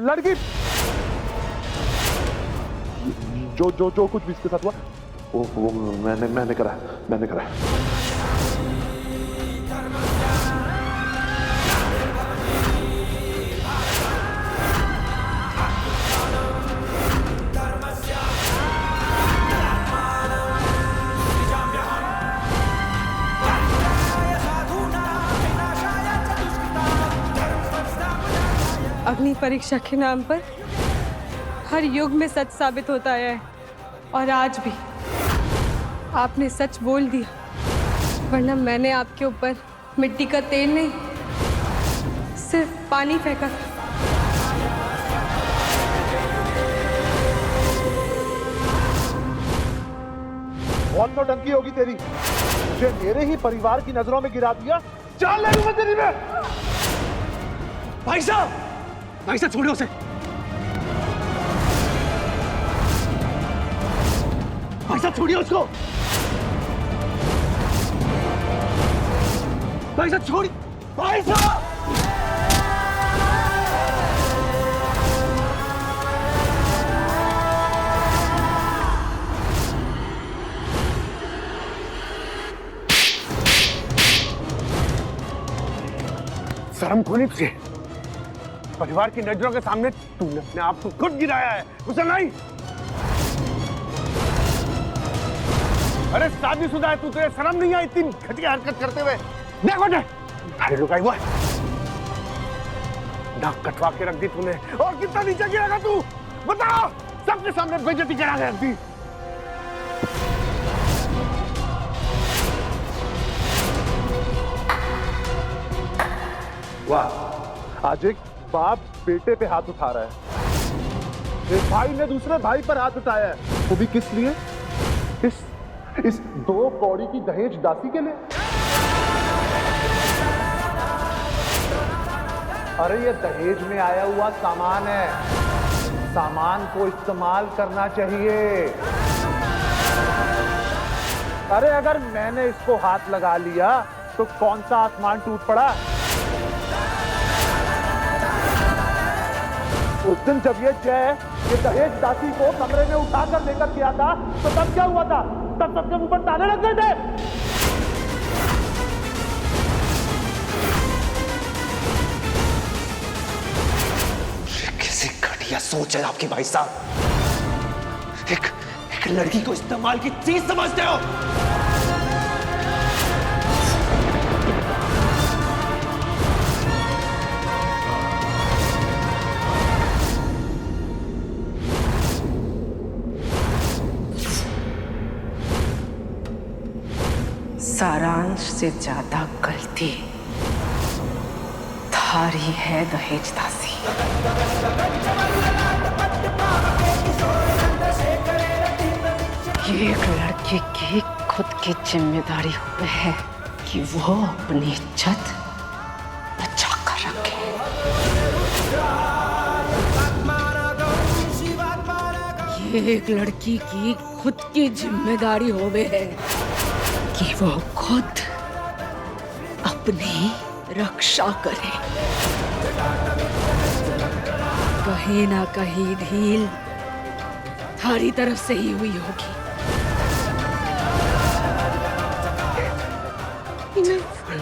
लड़की जो जो जो कुछ भी इसके साथ हुआ वो मैंने करा। अग्नि परीक्षा के नाम पर हर युग में सच साबित होता है और आज भी आपने सच बोल दिया, वरना मैंने आपके ऊपर मिट्टी का तेल नहीं सिर्फ पानी फेंका। बहुत नौटंकी होगी तेरी, मुझे मेरे ही परिवार की नजरों में गिरा दिया। चल ले तेरी में। भाई साहब छोड़िए उसे। भाई साहब छोड़िए उसको। भाई साहब छोड़िए। भाई साहब शर्म को नहीं तुझे? परिवार की नजरों के सामने तूने अपने आप को खुद गिराया है, उसे नहीं। अरे शादीशुदा है तू, तुझे शर्म नहीं आई इतनी घटिया हरकत करते हुए? देखो ने अरे लुकाई हुआ है, नाक कटवा के रख दी तूने। और कितना नीचे गिरेगा तू बताओ? सबके सामने बेइज्जती करा के रख दी। वाह, आज एक बाप बेटे पे हाथ उठा रहा है, एक भाई ने दूसरे भाई पर हाथ उठाया है, वो भी किस लिए? इस 2 कौड़ी की दहेज दासी के लिए। अरे ये दहेज में आया हुआ सामान है, सामान को इस्तेमाल करना चाहिए। अरे अगर मैंने इसको हाथ लगा लिया तो कौन सा आसमान टूट पड़ा? उस दिन जब ये दहेज दासी को कमरे में उठाकर लेकर गया था तो तब क्या हुआ था? तब सबके मुंह पर ताले लग गए थे। कैसी घटिया सोच है आपकी भाई साहब। एक लड़की को इस्तेमाल की चीज समझते हो? सारांश से ज्यादा गलती थारी है दहेज दासी। ये एक लड़की की खुद की जिम्मेदारी है कि वो अपनी इज्जत बचा कर रखे। ये एक लड़की की खुद की जिम्मेदारी होवे है कि वो खुद अपनी रक्षा करे। कहीं ना कहीं ढील थारी तरफ से ही हुई होगी।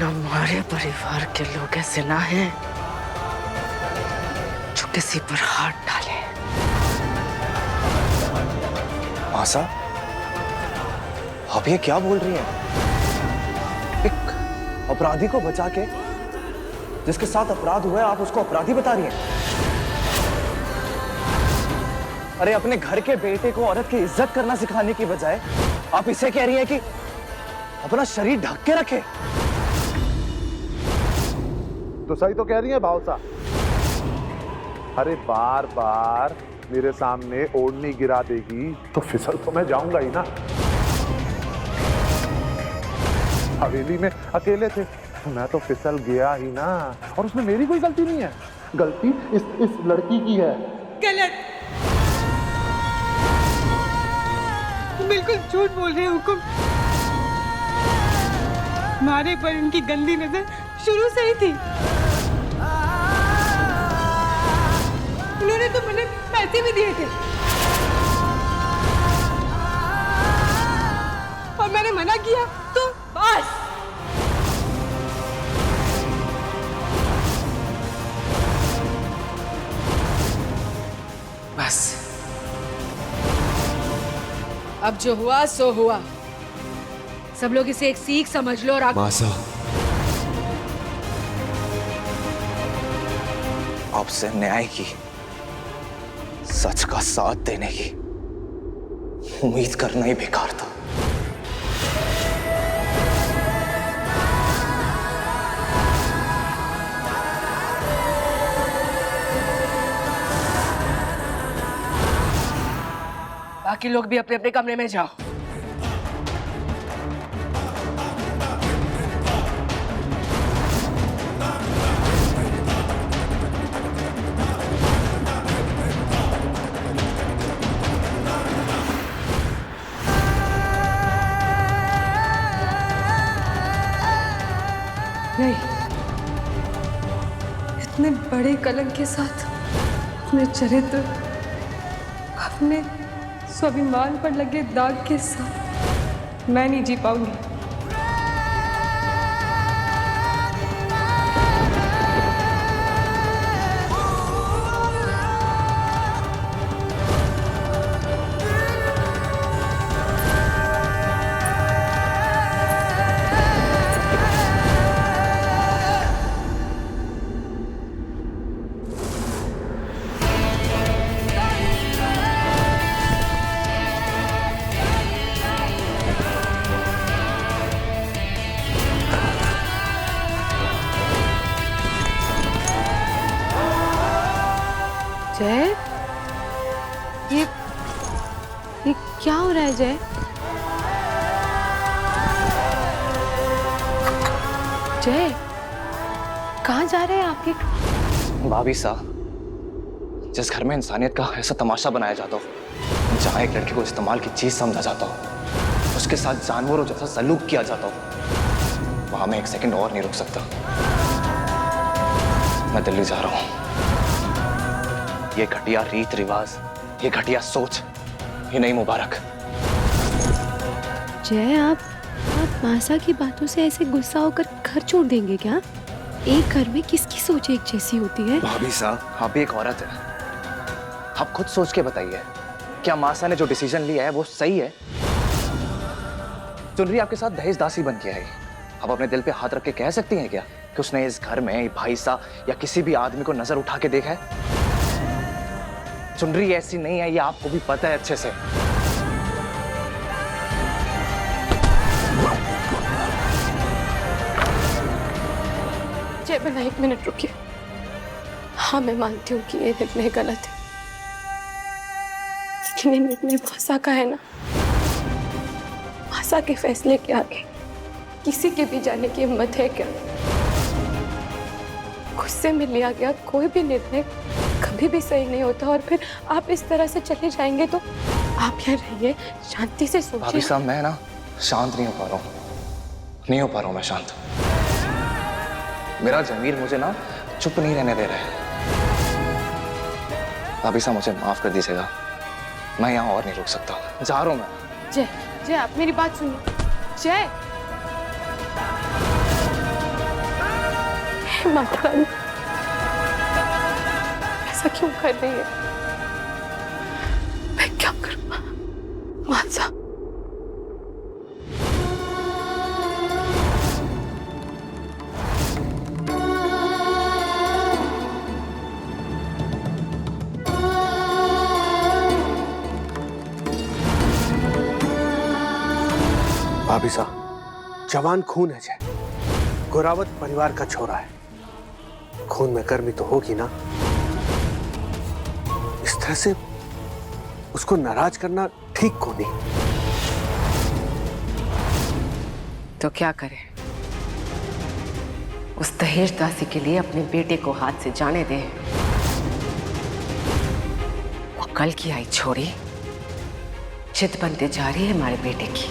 हमारे परिवार के लोग ऐसे ना हैं जो किसी पर हाथ डाले। आशा, आप ये क्या बोल रही हैं? एक अपराधी को बचा के जिसके साथ अपराध हुआ है आप उसको अपराधी बता रही हैं? अरे अपने घर के बेटे को औरत की इज्जत करना सिखाने की बजाय आप इसे कह रही हैं कि अपना शरीर ढक के रखे। तो सही तो कह रही है भावसा। अरे बार बार मेरे सामने ओढ़नी गिरा देगी तो फिसल तो मैं जाऊंगा ही ना। हवेली में अकेले थे तो मैं तो फिसल गया ही ना, और उसमें मेरी कोई गलती नहीं है। गलती इस लड़की की है। गलत, बिल्कुल झूठ बोल रहे हैं हुकुम। हमारे पर इनकी गंदी नजर शुरू से ही थी। इन्होंने तो मुझे पैसे भी दिए थे और मैंने मना किया तो बस। बस अब जो हुआ सो हुआ। सब लोग इसे एक सीख समझ लो और मासा, आपसे न्याय की, सच का साथ देने की उम्मीद करना ही बेकार था। बाकी लोग भी अपने अपने कमरे में जाओ। नहीं, इतने बड़े कलंक के साथ अपने चरित्र, अपने स्वाभिमान पर लगे दाग के साथ मैं नहीं जी पाऊंगी। जय, ये क्या हो रहा है जय? जय, कहाँ जा रहे हैं आपके? भाभी साहब, जिस घर में इंसानियत का ऐसा तमाशा बनाया जाता हो, जहाँ एक लड़की को इस्तेमाल की चीज समझा जाता हो, उसके साथ जानवरों जैसा सलूक किया जाता हो, वहां मैं एक सेकंड और नहीं रुक सकता। मैं दिल्ली जा रहा हूँ। ये घटिया रीत रिवाज, ये घटिया सोच, ये नहीं मुबारक। जय, आप मासा की बातों से ऐसे गुस्सा होकर घर छोड़ देंगे क्या? एक घर में किसकी सोच एक जैसी होती है? भाभी साहब, आप भी एक औरत है। आप खुद सोच के बताइए, क्या मासा ने जो डिसीजन लिया है वो सही है? चुनरी आपके साथ दहेज दासी बन के आई। आप अपने दिल पे हाथ रख के कह सकती हैं क्या कि उसने इस घर में भाई साहब या किसी भी आदमी को नजर उठा के देखा है? चुनरी ऐसी नहीं है, ये आपको भी पता है अच्छे से। जय बना, एक मिनट रुकिए। हाँ, मैं मानती हूँ कि ये निर्णय गलत है, लेकिन ये निर्णय मासा का है ना। मासा के फैसले के आगे किसी के भी जाने की हिम्मत है क्या? गुस्से में लिया गया कोई भी निर्णय कभी भी सही नहीं होता, और फिर आप इस तरह से चले जाएंगे तो आप यहाँ रहिए, शांति से सोचिए। भाभी साहब, मैं ना शांत नहीं हो पा रहा हूँ, नहीं हो पा रहा हूँ मैं शांत। मेरा जमीर मुझे ना चुप नहीं रहने दे रहा है। भाभी साहब, मुझे माफ कर दीजिएगा, मैं यहाँ और नहीं रुक सकता, जा रहा हूँ मैं। जय, जय, आप मेरी बात सुनिए। जय, हे माता रानी, ऐसा क्यों कर रही है? मैं क्या करूं? मासा, भाभी साहब, जवान खून है जय, गोरावत परिवार का छोरा है, खून में गर्मी तो होगी ना। इस तरह से उसको नाराज करना ठीक को नहीं। तो क्या करें? उस दहेज दासी के लिए अपने बेटे को हाथ से जाने दे। वो कल की आई छोरी जिद बनते जा रही है हमारे बेटे की।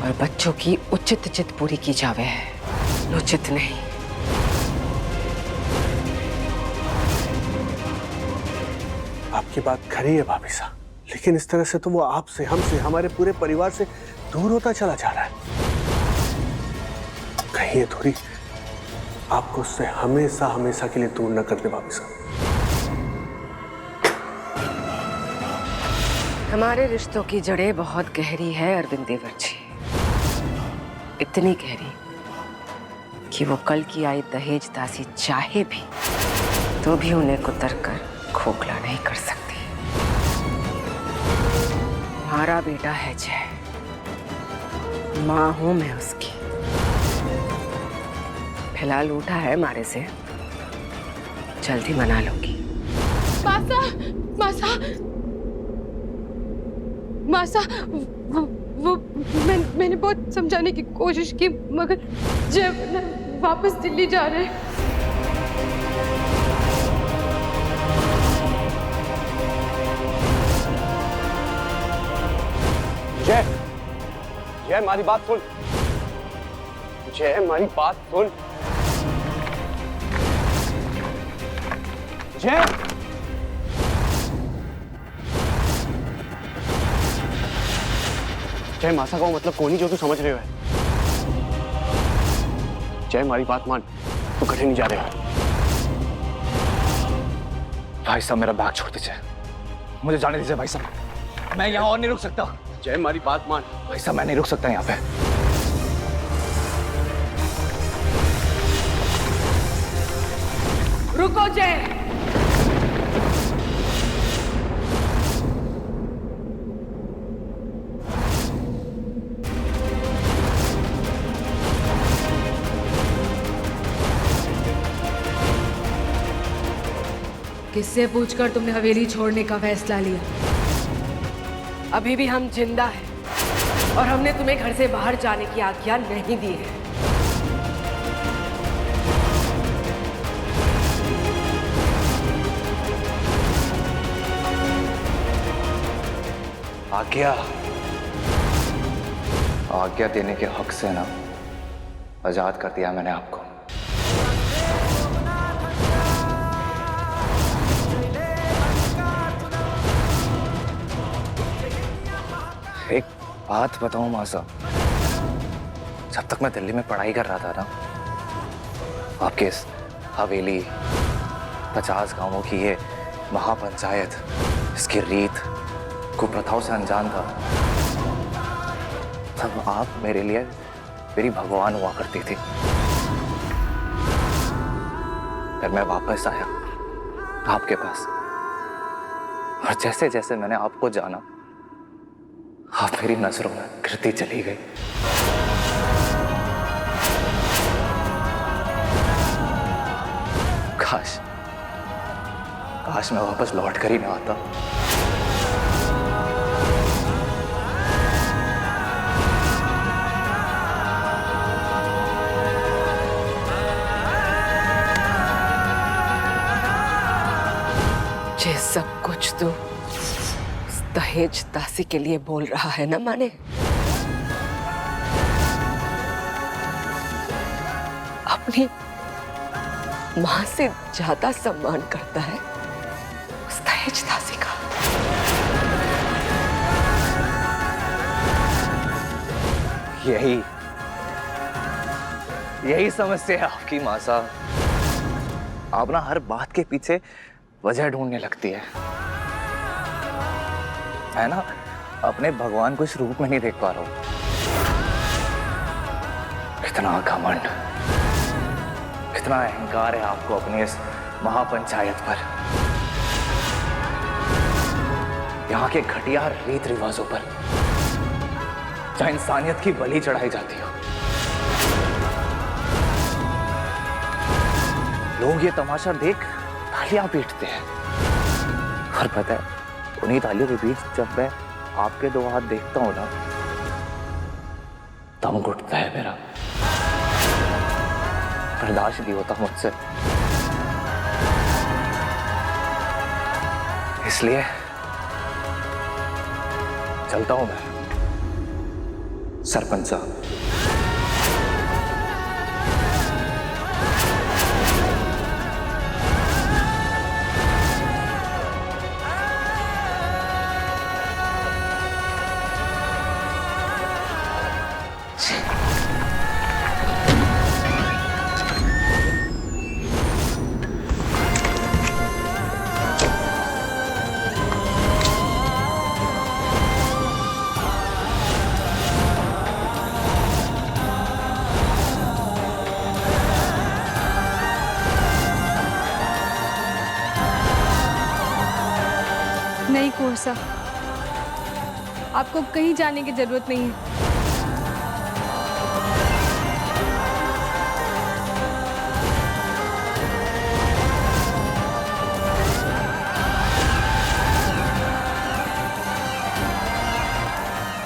और बच्चों की उचित चित पूरी की जावे है, अनुचित नहीं। आपकी बात खरी है भाभी साहब, लेकिन इस तरह से तो वो आपसे, हमसे, हमारे पूरे परिवार से दूर होता चला जा रहा है। कहीं ये थोड़ी आपको उससे हमेशा हमेशा के लिए दूर न कर दे भाभी साहब। हमारे रिश्तों की जड़ें बहुत गहरी है अरविंद देवर जी, इतनी गहरी कि वो कल की आई दहेज दासी चाहे भी तो भी उन्हें कुतर कर खोखला नहीं कर सकती। हमारा बेटा है जय, मां हूं मैं उसकी। फिलहाल उठा है मारे से, जल्दी मना लूंगी। मासा, मासा, मासा, वो मैंने बहुत समझाने की कोशिश की, मगर जब वापस दिल्ली जा रहे हैं। जय, जय हमारी बात सुन, जय हमारी बात सुन, जय। जय मासा का मतलब कौन ही जो तू समझ रहे हो है। जय हमारी बात मान, तू कहीं नहीं जा रहे हो। भाई साहब मेरा बैग छोड़ दीजिए, मुझे जाने दीजिए भाई साहब, मैं यहाँ और नहीं रुक सकता। जय हमारी बात मान। भाई साहब मैं नहीं रुक सकता यहाँ पे। रुको जय, किससे पूछकर तुमने हवेली छोड़ने का फैसला लिया? अभी भी हम जिंदा हैं और हमने तुम्हें घर से बाहर जाने की आज्ञा नहीं दी है। आज्ञा, आज्ञा देने के हक से ना आजाद कर दिया मैंने आपको। एक बात बताऊं मासा, जब तक मैं दिल्ली में पढ़ाई कर रहा था ना, आपके इस हवेली 50 गांवों की ये महापंचायत, इसकी रीत कुप्रथाओं से अनजान था। तब आप मेरे लिए मेरी भगवान हुआ करती थी। फिर मैं वापस आया आपके पास, और जैसे जैसे मैंने आपको जाना, आप मेरी नजरों में गिरती चली गई। काश काश मैं वापस लौट कर ही ना आता। ये सब कुछ तो दहेज दासी के लिए बोल रहा है ना माने? अपनी मां से ज्यादा सम्मान करता है उस दहेज दासी का। यही समस्या है आपकी मासा। आप ना हर बात के पीछे वजह ढूंढने लगती है। मैं ना अपने भगवान को इस रूप में नहीं देख पा रहा हूं। कितना घमंड, कितना अहंकार है आपको अपने इस महापंचायत पर, यहाँ के घटिया रीत रिवाजों पर, जहां इंसानियत की बलि चढ़ाई जाती हो। लोग ये तमाशा देख तालियां पीटते हैं, और पता है उन्हीं तालियों के बीच जब मैं आपके दो हाथ देखता हूं ना, दम घुटता है मेरा। बर्दाश्त नहीं होता मुझसे। इसलिए चलता हूं मैं। सरपंच साहब, नहीं कुंवर साहब, आपको कहीं जाने की जरूरत नहीं है।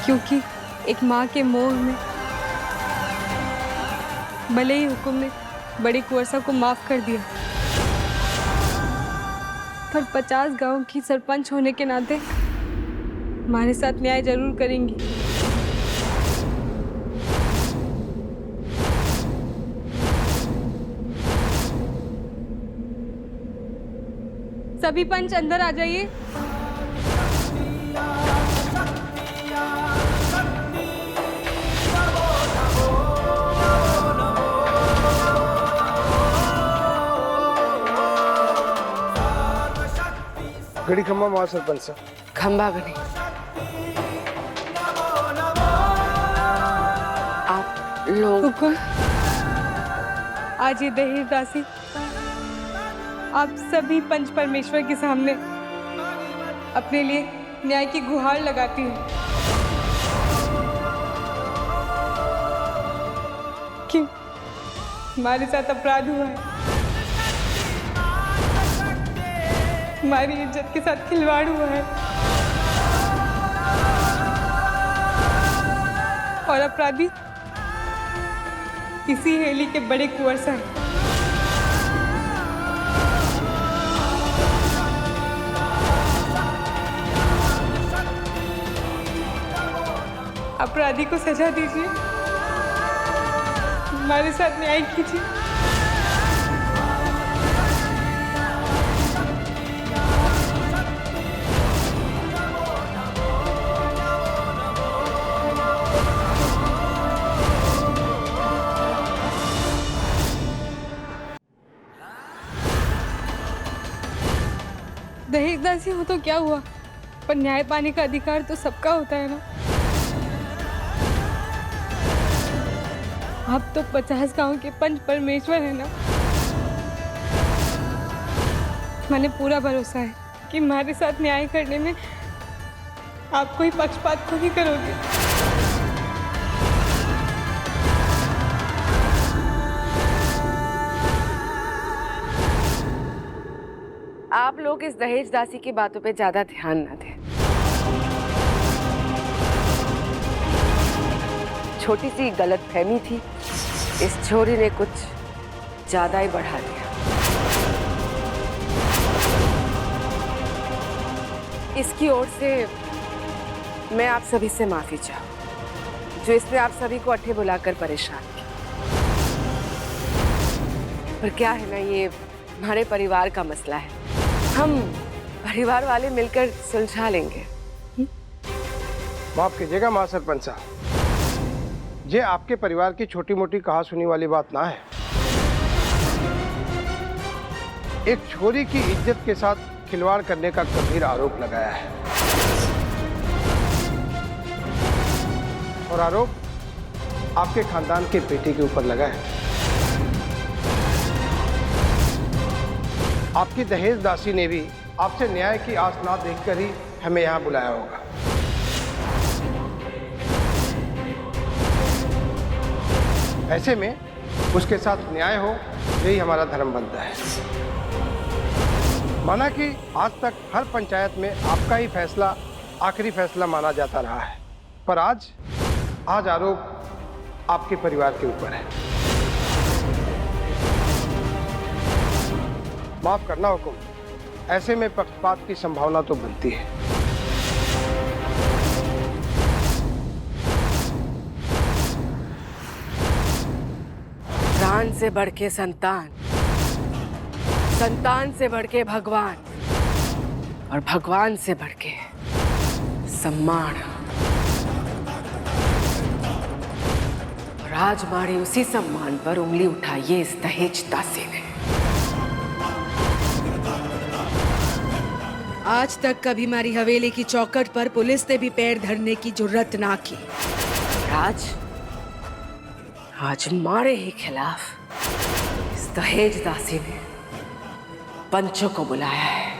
क्योंकि एक माँ के मोह में भले ही हुक्म ने बड़े कुंवर साहब को माफ कर दिया, पर 50 गांव की सरपंच होने के नाते हमारे साथ न्याय जरूर करेंगी। सभी पंच अंदर आ जाइए। गड़ी खम्मा मार सरपंच साहब। खंबा गणी, आप लोग हुकुम, आज ये दहेज दासी आप सभी पंच परमेश्वर के सामने अपने लिए न्याय की गुहार लगाती है कि हमारे साथ अपराध हुआ है, हमारी इज्जत के साथ खिलवाड़ हुआ है और अपराधी इसी हेली के बड़े कुंवर साहब। अपराधी को सजा दीजिए, हमारे साथ न्याय कीजिए। दहेज दासी हो तो क्या हुआ, पर न्याय पाने का अधिकार तो सबका होता है ना। आप तो 50 गांव के पंच परमेश्वर है ना। मैंने पूरा भरोसा है कि हमारे साथ न्याय करने में आप कोई पक्षपात को नहीं करोगे। आप लोग इस दहेज दासी की बातों पे ज्यादा ध्यान न दें। छोटी सी गलतफहमी थी, इस छोरी ने कुछ ज्यादा ही बढ़ा दिया। इसकी ओर से मैं आप सभी से माफी चाहूं, जो इसने आप सभी को अट्ठे बुलाकर परेशान किया। पर क्या है ना, ये हमारे परिवार का मसला है, हम परिवार वाले मिलकर सुलझा लेंगे। माफ कीजिएगा मां सरपंच साहब, ये आपके परिवार की छोटी मोटी कहा सुनी वाली बात ना है। एक छोरी की इज्जत के साथ खिलवाड़ करने का गंभीर आरोप लगाया है, और आरोप आपके खानदान के बेटे के ऊपर लगा है। आपकी दहेज दासी ने भी आपसे न्याय की आस ना देखकर ही हमें यहाँ बुलाया होगा। ऐसे में उसके साथ न्याय हो, यही हमारा धर्म बनता है। माना कि आज तक हर पंचायत में आपका ही फैसला आखिरी फैसला माना जाता रहा है, पर आज आरोप आपके परिवार के ऊपर है। माफ करना हुकुम, ऐसे में पक्षपात की संभावना तो बनती है। संतान से बढ़ के संतान, संतान से बढ़ के भगवान, और भगवान से बढ़ के सम्मान। और आज मारे उसी सम्मान पर उंगली उठाई है इस दहेज दासी ने। आज तक कभी हमारी हवेली की चौखट पर पुलिस ने भी पैर धरने की जुर्रत ना की। आज मारे ही खिलाफ इस दहेज दासी ने पंचों को बुलाया है।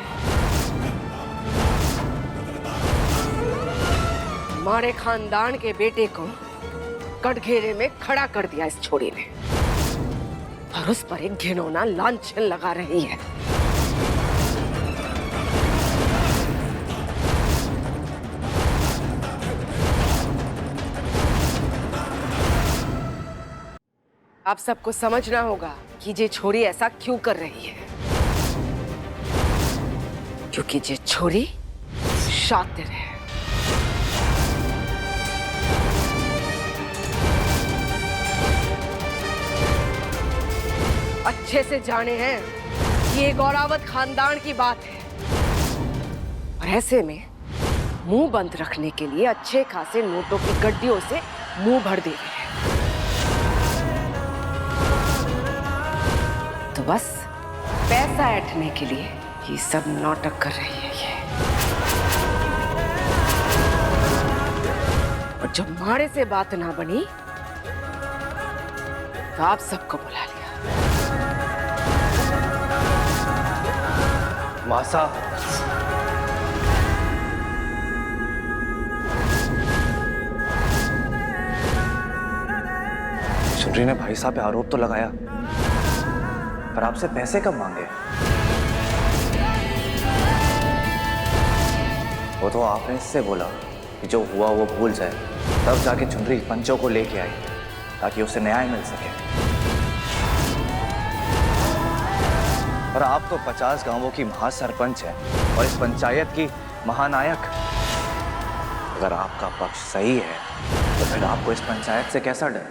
मारे खानदान के बेटे को कटघरे में खड़ा कर दिया इस छोरी ने, और उस पर एक घिनौना लांछन लगा रही है। आप सबको समझना होगा कि ये छोरी ऐसा क्यों कर रही है, क्योंकि ये छोरी शातिर है। अच्छे से जाने हैं कि ये गौरावत खानदान की बात है, और ऐसे में मुंह बंद रखने के लिए अच्छे खासे नोटों की गड्डियों से मुंह भर दे रहे हैं। तो बस पैसा ऐंठने के लिए ये सब नाटक कर रही है ये। और जब मारे से बात ना बनी तो आप सबको बुला लिया। मासा, चुनरी ने भाई साहब पे आरोप तो लगाया, पर आपसे पैसे कब मांगे? वो तो आपने इससे बोला कि जो हुआ वो भूल जाए, तब जाके चुनरी पंचों को लेके आई ताकि उसे न्याय मिल सके। और आप तो 50 गांवों की महासरपंच हैं और इस पंचायत की महानायक। अगर आपका पक्ष सही है तो फिर आपको इस पंचायत से कैसा डर?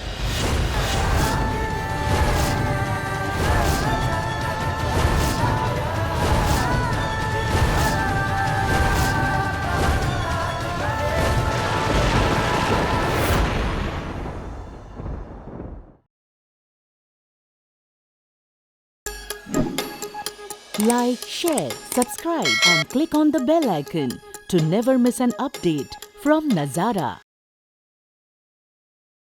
Like, share, subscribe and click on the bell icon to never miss an update from Nazara.